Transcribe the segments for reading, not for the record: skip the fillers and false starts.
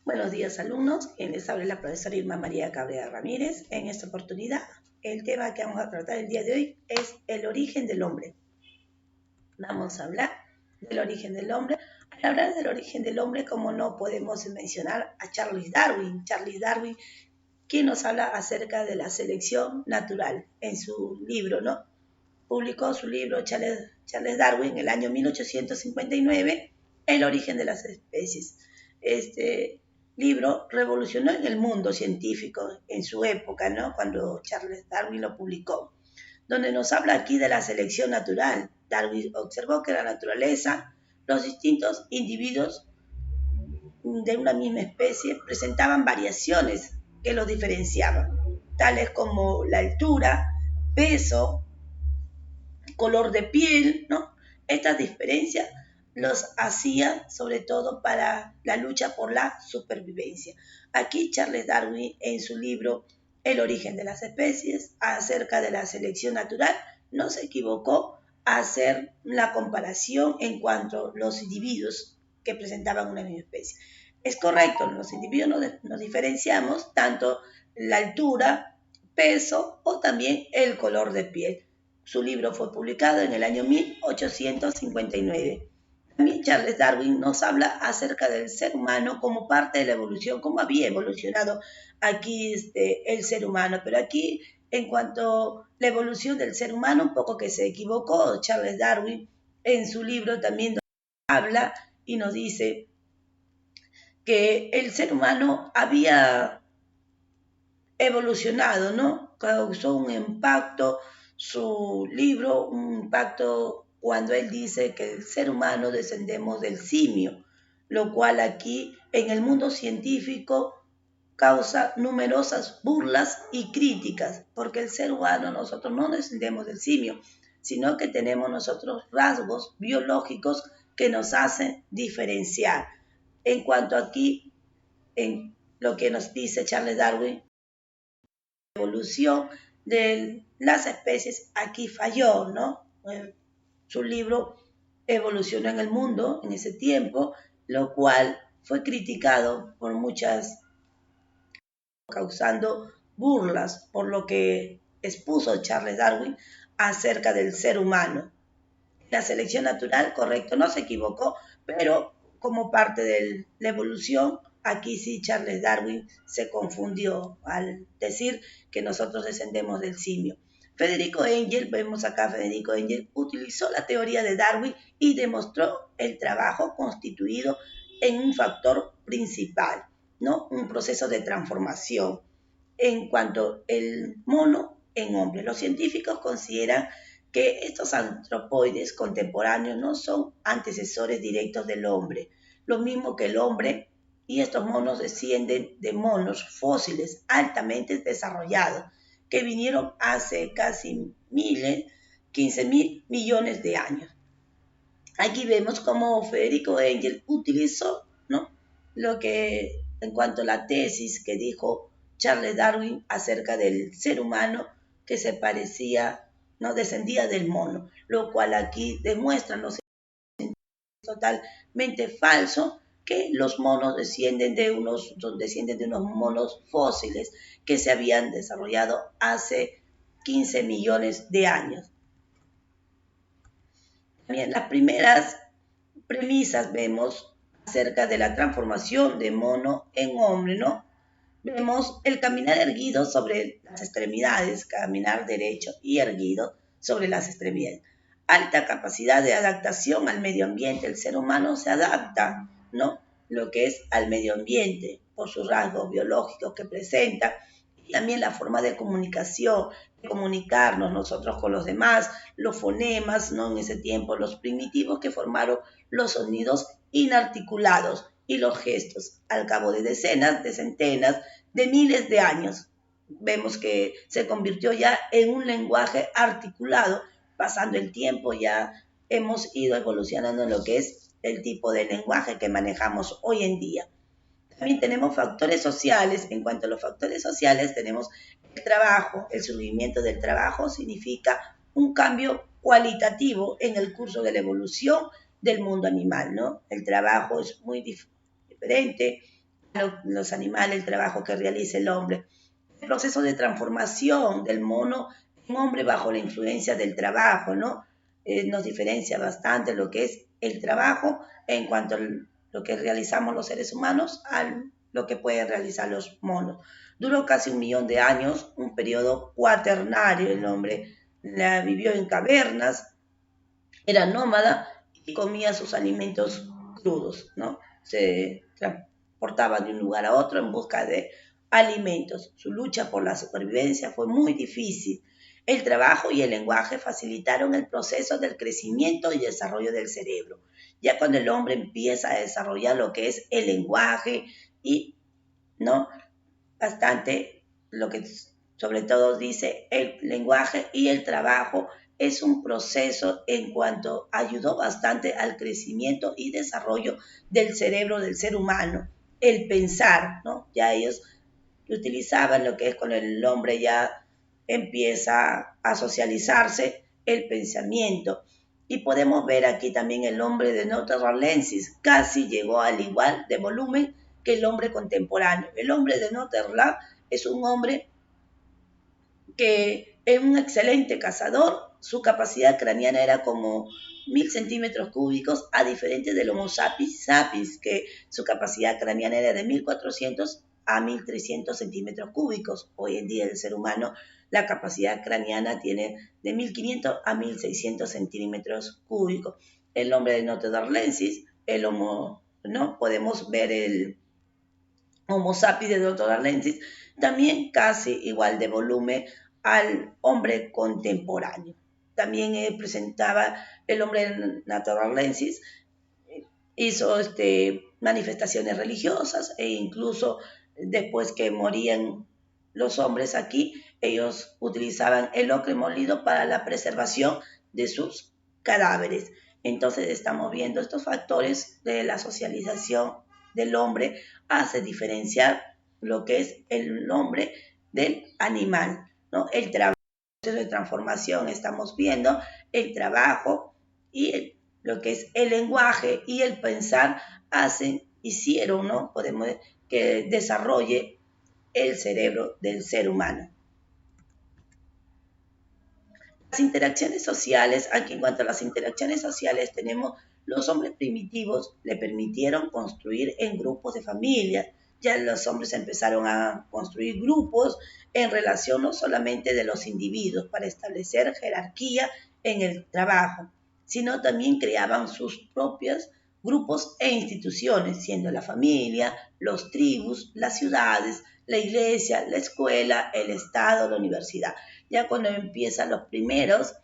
Buenos días, alumnos. Quien les habla es la profesora Irma María Cabrera Ramírez. En esta oportunidad, el tema que vamos a tratar el día de hoy es el origen del hombre. Vamos a hablar del origen del hombre. Al hablar del origen del hombre, como no podemos mencionar a Charles Darwin. Charles Darwin, quien nos habla acerca de la selección natural en su libro, ¿no? Publicó su libro Charles Darwin en el año 1859, El origen de las especies. Este libro revolucionó en el mundo científico en su época, ¿no? Cuando Charles Darwin lo publicó, donde nos habla aquí de la selección natural. Darwin observó que la naturaleza, los distintos individuos de una misma especie presentaban variaciones que los diferenciaban, tales como la altura, peso, color de piel, ¿no? Estas diferencias los hacía sobre todo para la lucha por la supervivencia. Aquí Charles Darwin en su libro El origen de las especies, acerca de la selección natural, no se equivocó a hacer la comparación en cuanto a los individuos que presentaban una misma especie. Es correcto, los individuos nos diferenciamos tanto la altura, peso o también el color de piel. Su libro fue publicado en el año 1859. También Charles Darwin nos habla acerca del ser humano como parte de la evolución, cómo había evolucionado aquí el ser humano. Pero aquí, en cuanto a la evolución del ser humano, un poco que se equivocó Charles Darwin en su libro también habla y nos dice que el ser humano había evolucionado, ¿no? Causó un impacto su libro, un impacto cuando él dice que el ser humano descendemos del simio, lo cual aquí en el mundo científico causa numerosas burlas y críticas, porque el ser humano nosotros no descendemos del simio, sino que tenemos nosotros rasgos biológicos que nos hacen diferenciar. En cuanto aquí, en lo que nos dice Charles Darwin, evolución de las especies aquí falló, ¿no? Su libro evolucionó en el mundo en ese tiempo, lo cual fue criticado por muchas, causando burlas por lo que expuso Charles Darwin acerca del ser humano. La selección natural, correcto, no se equivocó, pero como parte de la evolución, aquí sí Charles Darwin se confundió al decir que nosotros descendemos del simio. Federico Engel, vemos acá Federico Engel, utilizó la teoría de Darwin y demostró el trabajo constituido en un factor principal, ¿no? Un proceso de transformación en cuanto el mono en hombre. Los científicos consideran que estos antropoides contemporáneos no son antecesores directos del hombre, lo mismo que el hombre, y estos monos descienden de monos fósiles altamente desarrollados que vinieron hace casi 15.000 millones de años. Aquí vemos cómo Federico Engel utilizó, ¿no?, lo que en cuanto a la tesis que dijo Charles Darwin acerca del ser humano que se parecía, no descendía del mono, lo cual aquí demuestra, no sé, totalmente falso, que los monos descienden de unos monos fósiles que se habían desarrollado hace 15 millones de años. También las primeras premisas vemos acerca de la transformación de mono en hombre, ¿no? Vemos el caminar erguido sobre las extremidades, caminar derecho y erguido sobre las extremidades. Alta capacidad de adaptación al medio ambiente. El ser humano se adapta, ¿no?, lo que es al medio ambiente por sus rasgos biológicos que presenta y también la forma de comunicación, de comunicarnos nosotros con los demás, los fonemas, ¿no?, en ese tiempo los primitivos que formaron los sonidos inarticulados y los gestos al cabo de decenas, de centenas, de miles de años. Vemos que se convirtió ya en un lenguaje articulado. Pasando el tiempo ya hemos ido evolucionando en lo que es el tipo de lenguaje que manejamos hoy en día. También tenemos factores sociales. En cuanto a los factores sociales, tenemos el trabajo. El surgimiento del trabajo significa un cambio cualitativo en el curso de la evolución del mundo animal, ¿no? El trabajo es muy diferente, los animales, el trabajo que realiza el hombre. El proceso de transformación del mono en hombre bajo la influencia del trabajo, ¿no? Nos diferencia bastante lo que es el trabajo en cuanto a lo que realizamos los seres humanos a lo que pueden realizar los monos. Duró casi 1.000.000 de años, un periodo cuaternario. El hombre vivió en cavernas, era nómada y comía sus alimentos crudos, ¿no? Se transportaba de un lugar a otro en busca de alimentos. Su lucha por la supervivencia fue muy difícil. El trabajo y el lenguaje facilitaron el proceso del crecimiento y desarrollo del cerebro. Ya cuando el hombre empieza a desarrollar lo que es el lenguaje y, ¿no? Bastante lo que sobre todo dice el lenguaje y el trabajo es un proceso en cuanto ayudó bastante al crecimiento y desarrollo del cerebro del ser humano, el pensar, ¿no? Ya ellos utilizaban lo que es cuando el hombre ya empieza a socializarse el pensamiento. Y podemos ver aquí también el hombre de Notre-Dame casi llegó al igual de volumen que el hombre contemporáneo. El hombre de Notre-Dame es un hombre que es un excelente cazador, su capacidad craneana era como 1.000 centímetros cúbicos, a diferencia del Homo sapiens sapiens, que su capacidad craneana era de 1.400 a 1.300 centímetros cúbicos. Hoy en día el ser humano, la capacidad craneana tiene de 1.500 a 1.600 centímetros cúbicos. El hombre de Notre-Dame, el Homo, ¿no? Podemos ver el Homo sapiens de Notre-Dame, también casi igual de volumen al hombre contemporáneo. También presentaba el hombre naturalmensis, hizo manifestaciones religiosas e incluso después que morían los hombres aquí, ellos utilizaban el ocre molido para la preservación de sus cadáveres. Entonces estamos viendo estos factores de la socialización del hombre hace diferenciar lo que es el hombre del animal, ¿no? El trabajo de transformación estamos viendo el trabajo y lo que es el lenguaje y el pensar hicieron, ¿no? Podemos que desarrolle el cerebro del ser humano. Las interacciones sociales, aquí en cuanto a las interacciones sociales tenemos los hombres primitivos le permitieron construir en grupos de familia. Ya los hombres empezaron a construir grupos en relación no solamente de los individuos para establecer jerarquía en el trabajo, sino también creaban sus propios grupos e instituciones, siendo la familia, los tribus, las ciudades, la iglesia, la escuela, el Estado, la universidad. Ya cuando empiezan los primeros,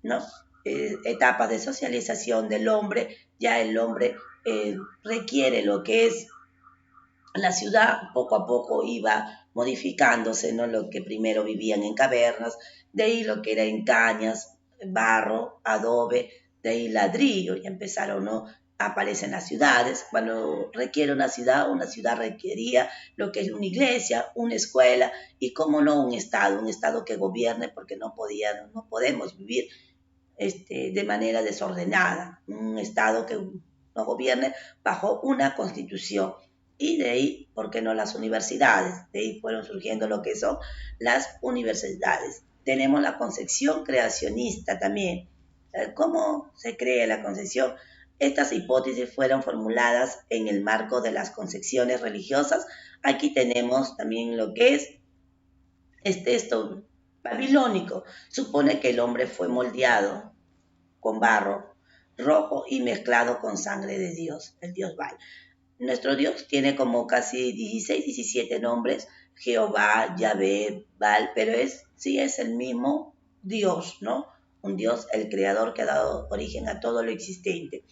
¿no? Etapas de socialización del hombre, ya el hombre requiere lo que es la ciudad, poco a poco iba modificándose, ¿no? Lo que primero vivían en cavernas, de ahí lo que era en cañas, barro, adobe, de ahí ladrillo, y empezaron, ¿no? Aparecen las ciudades. Cuando requiere una ciudad requería lo que es una iglesia, una escuela y, cómo no, un estado que gobierne, porque no podemos vivir de manera desordenada, un estado que nos gobierne bajo una constitución. Y de ahí, ¿por qué no las universidades? De ahí fueron surgiendo lo que son las universidades. Tenemos la concepción creacionista también. ¿Cómo se crea la concepción? Estas hipótesis fueron formuladas en el marco de las concepciones religiosas. Aquí tenemos también lo que es esto babilónico. Supone que el hombre fue moldeado con barro rojo y mezclado con sangre de Dios, el Dios Baal. Nuestro Dios tiene como casi 16, 17 nombres, Jehová, Yahvé, Baal, pero sí es el mismo Dios, ¿no? Un Dios, el creador que ha dado origen a todo lo existente.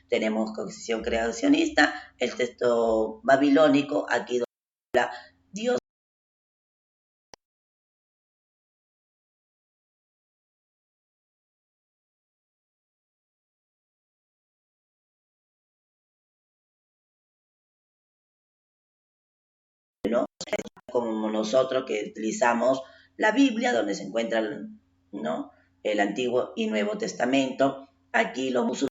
Tenemos concepción creacionista, el texto babilónico, aquí donde habla Dios. ¿No? Como nosotros que utilizamos la Biblia, donde se encuentra, ¿no? El Antiguo y Nuevo Testamento. Aquí los musulmanes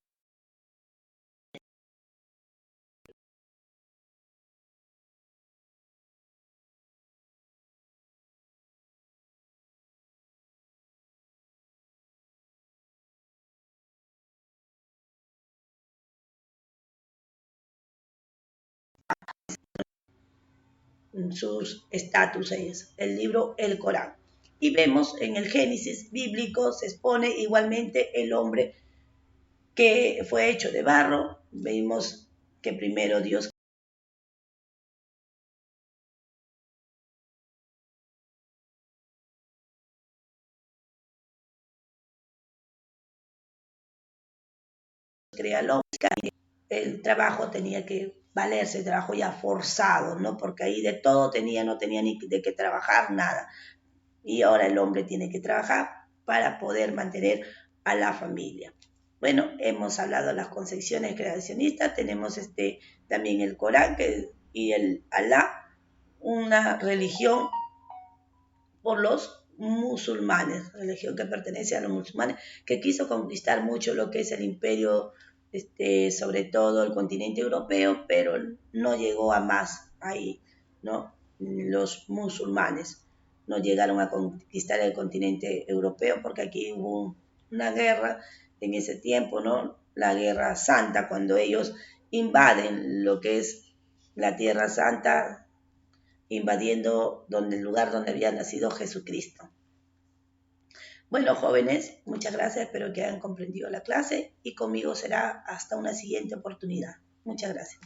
sus estatutos, el libro El Corán. Y vemos en el Génesis bíblico se expone igualmente el hombre que fue hecho de barro. Vimos que primero Dios crea al hombre, el trabajo tenía que valerse, el trabajo ya forzado, ¿no? Porque ahí de todo tenía, no tenía ni de qué trabajar, nada. Y ahora el hombre tiene que trabajar para poder mantener a la familia. Bueno, hemos hablado de las concepciones creacionistas, tenemos también el Corán y el Alá, una religión por los musulmanes, religión que pertenece a los musulmanes, que quiso conquistar mucho lo que es el imperio, sobre todo el continente europeo, pero no llegó a más ahí, ¿no? Los musulmanes no llegaron a conquistar el continente europeo porque aquí hubo una guerra en ese tiempo, ¿no? La Guerra Santa, cuando ellos invaden lo que es la Tierra Santa, invadiendo el lugar donde había nacido Jesucristo. Bueno, jóvenes, muchas gracias, espero que hayan comprendido la clase y conmigo será hasta una siguiente oportunidad. Muchas gracias.